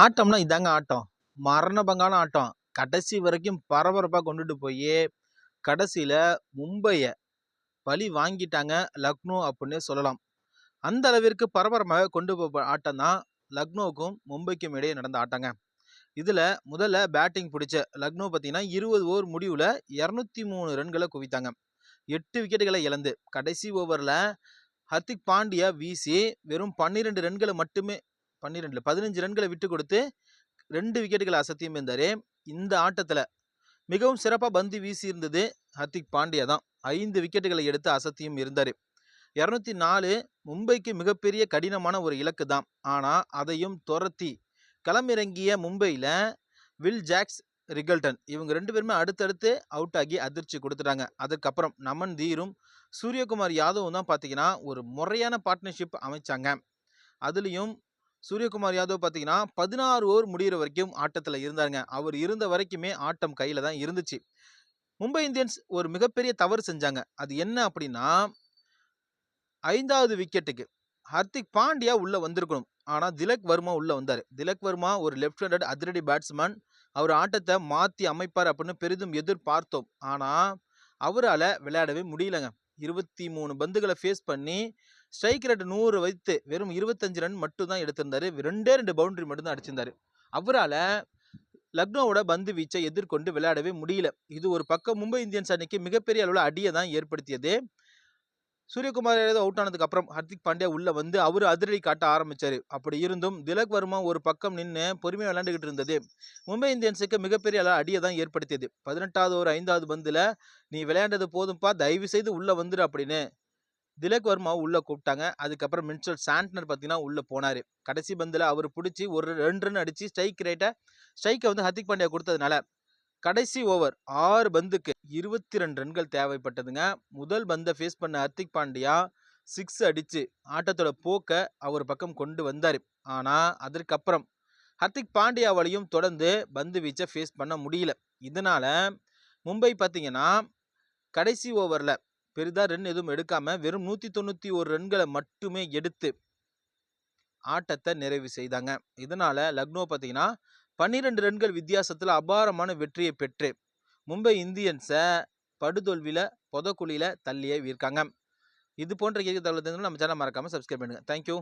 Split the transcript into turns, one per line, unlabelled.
ஆட்டம்னா இதாங்க ஆட்டம். மரணபங்கான ஆட்டம். கடைசி வரைக்கும் பரபரப்பா கொண்டுட்டு போயி, கடைசியில மும்பைய பழி வாங்கிட்டாங்க லக்னோ அப்டின்னே சொல்லலாம். அந்த அளவிற்கு பரபரப்பாக கொண்டு ஆட்டம் தான் லக்னோவுக்கும் மும்பைக்கும் இடையே நடந்த ஆட்டங்க. இதுல முதல்ல பேட்டிங் பிடிச்ச லக்னோ பார்த்தீங்கன்னா 20 ஓவர் முடிவுல 203 ரன்களை குவித்தாங்க. 8 விக்கெட்டுகளை இழந்து கடைசி ஓவர்ல ஹர்திக் பாண்டியா வீசி வெறும் 12 ரன்களை மட்டுமே 15 ரன்களை விட்டு கொடுத்து 2 விக்கெட்டுகளை அசத்தியும் இருந்தாரு. இந்த ஆட்டத்துல மிகவும் சிறப்பா பந்து வீசி இருந்தது ஹர்திக் பாண்டியா தான். 5 விக்கெட்டுகளை எடுத்து அசத்தியும் இருந்தாரு. 204 மும்பைக்கு மிகப்பெரிய கடினமான ஒரு இலக்கு தான். ஆனா அதையும் துரத்தி களமிறங்கிய மும்பையில வில் ஜாக்ஸ், ரிகல்டன் இவங்க 2 பேருமே அடுத்தடுத்து அவுட் ஆகி அதிர்ச்சி கொடுத்துட்டாங்க. அதுக்கப்புறம் நமன் தீரும் சூரியகுமார் யாதவும் தான் பார்த்தீங்கன்னா ஒரு முறையான பார்ட்னர்ஷிப் அமைச்சாங்க. அதுலயும் சூரியகுமார் யாதவ் பார்த்தீங்கன்னா 16 ஓவர் முடிகிற வரைக்கும் ஆட்டத்தில் இருந்தாருங்க. அவர் இருந்த வரைக்குமே ஆட்டம் கையில தான் இருந்துச்சு. மும்பை இந்தியன்ஸ் ஒரு மிகப்பெரிய தவறு செஞ்சாங்க. அது என்ன அப்படின்னா 5வது விக்கெட்டுக்கு ஹர்திக் பாண்டியா உள்ள வந்திருக்கணும். ஆனா திலக் வர்மா உள்ள வந்தாரு. திலக் வர்மா ஒரு லெஃப்ட் ஹேண்டட் அதிரடி பேட்ஸ்மேன். அவர் ஆட்டத்தை மாத்தி அமைப்பார் அப்படின்னு பெரிதும் எதிர்பார்த்தோம். ஆனா அவரால விளையாடவே முடியலங்க. 23 பந்துகளை ஃபேஸ் பண்ணி ஸ்ட்ரைக் ரேட் 100 வைத்து வெறும் 25 ரன் மட்டும் தான் எடுத்திருந்தாரு. 2 பவுண்டரி மட்டும் தான் அடிச்சிருந்தாரு. அவரால லக்னோவோட பந்து வீச்சை எதிர்கொண்டு விளையாடவே முடியல. இது ஒரு பக்கம் மும்பை இந்தியன்ஸ் அணிக்கு மிகப்பெரிய அளவில் அடியை தான் ஏற்படுத்தியது. சூரியகுமார் யாதவ் அவுட் ஆனதுக்கு அப்புறம் ஹர்திக் பாண்டியா உள்ள வந்து அவரு அதிரடி காட்ட ஆரம்பிச்சாரு. அப்படி இருந்தும் திலக் வர்மா ஒரு பக்கம் நின்று பொறுமையா விளையாண்டுகிட்டு இருந்தது மும்பை இந்தியன்ஸுக்கு மிகப்பெரிய அளவு அடியை தான் ஏற்படுத்தியது. 18வது ஒரு 5வது பந்துல நீ விளையாண்டது போதும்பா, தயவு செய்து உள்ள வந்துரு அப்படின்னு திலக் வர்மாவை உள்ள கூப்பிட்டாங்க. அதுக்கப்புறம் மின்சல் சாண்ட்னர் பார்த்தீங்கன்னா உள்ள போனாரு. கடைசி பந்துல அவர் பிடிச்சி ஒரு 2 ரன் அடிச்சு ஸ்ட்ரைக்கை வந்து ஹர்திக் பாண்டியா கொடுத்ததுனால கடைசி ஓவர் 6 பந்துக்கு 22 ரன்கள் தேவைப்பட்டதுங்க. முதல் பந்தை ஃபேஸ் பண்ண ஹர்திக் பாண்டியா 6 அடிச்சு ஆட்டத்தோட போக்க அவர் பக்கம் கொண்டு வந்தாரு. ஆனா அதற்கப்புறம் ஹர்திக் பாண்டியாவாலையும் தொடர்ந்து பந்து வீச்சை ஃபேஸ் பண்ண முடியல. இதனால மும்பை பார்த்தீங்கன்னா கடைசி ஓவர்ல பெரிதா ரன் எதுவும் எடுக்காம வெறும் 191 ரன்களை மட்டுமே எடுத்து ஆட்டத்தை நிறைவு செய்தாங்க. இதனால லக்னோ பார்த்தீங்கன்னா 12 ரன்கள் வித்தியாசத்துல அபாரமான வெற்றியை பெற்று மும்பை இந்தியன்ஸை படுதோல்வியில புதக்குழியில தள்ளியே இருக்காங்க. இது போன்ற தகவல் நம்ம சேனல் மறக்காம சப்ஸ்கிரைப் பண்ணுங்க. தேங்க்யூ.